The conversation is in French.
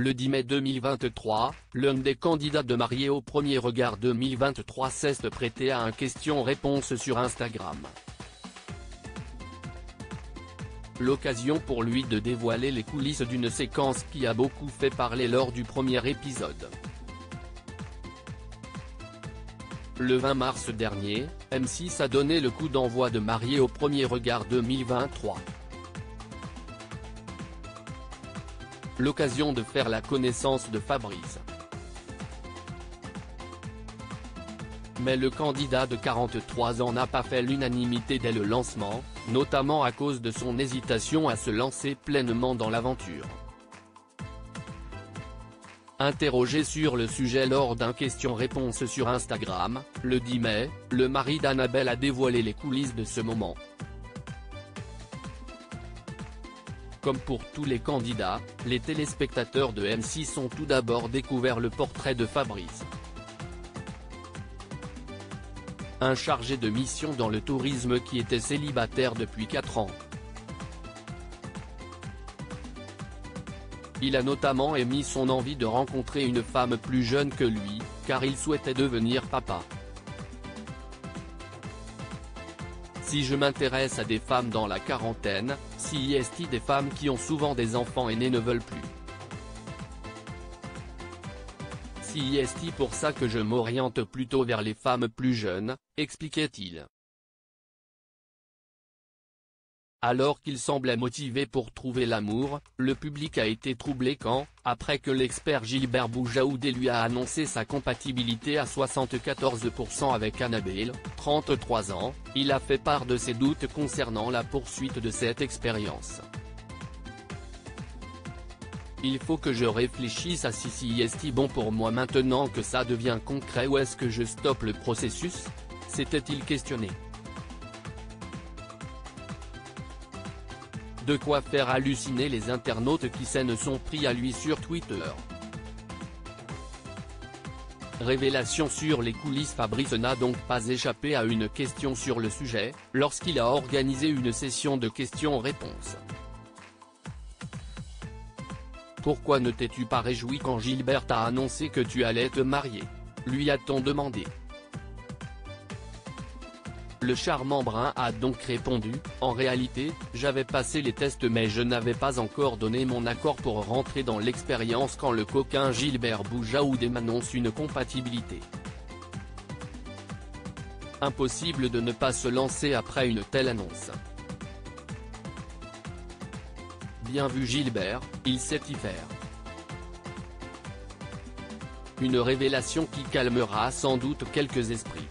Le 10 mai 2023, l'un des candidats de Mariés au premier regard 2023 s'est prêté à un question-réponse sur Instagram. L'occasion pour lui de dévoiler les coulisses d'une séquence qui a beaucoup fait parler lors du premier épisode. Le 20 mars dernier, M6 a donné le coup d'envoi de Mariés au premier regard 2023. L'occasion de faire la connaissance de Fabrice. Mais le candidat de 43 ans n'a pas fait l'unanimité dès le lancement, notamment à cause de son hésitation à se lancer pleinement dans l'aventure. Interrogé sur le sujet lors d'un question-réponse sur Instagram, le 10 mai, le mari d'Annabelle a dévoilé les coulisses de ce moment. Comme pour tous les candidats, les téléspectateurs de M6 ont tout d'abord découvert le portrait de Fabrice. Un chargé de mission dans le tourisme qui était célibataire depuis 4 ans. Il a notamment émis son envie de rencontrer une femme plus jeune que lui, car il souhaitait devenir papa. Si je m'intéresse à des femmes dans la quarantaine, si est des femmes qui ont souvent des enfants aînés ne veulent plus. Si est pour ça que je m'oriente plutôt vers les femmes plus jeunes, expliquait-il. Alors qu'il semblait motivé pour trouver l'amour, le public a été troublé quand, après que l'expert Gilbert Boujaoudé lui a annoncé sa compatibilité à 74% avec Annabelle, 33 ans, il a fait part de ses doutes concernant la poursuite de cette expérience. Il faut que je réfléchisse à si est bon pour moi maintenant que ça devient concret ou est-ce que je stoppe le processus, s'était-il questionné. De quoi faire halluciner les internautes qui s'en sont pris à lui sur Twitter. Révélation sur les coulisses. Fabrice n'a donc pas échappé à une question sur le sujet, lorsqu'il a organisé une session de questions-réponses. Pourquoi ne t'es-tu pas réjoui quand Gilbert t'a annoncé que tu allais te marier, lui a-t-on demandé. Le charmant brun a donc répondu, en réalité, j'avais passé les tests mais je n'avais pas encore donné mon accord pour rentrer dans l'expérience quand le coquin Gilbert Boujaoudé m'annonce une compatibilité. Impossible de ne pas se lancer après une telle annonce. Bien vu Gilbert, il sait y faire. Une révélation qui calmera sans doute quelques esprits.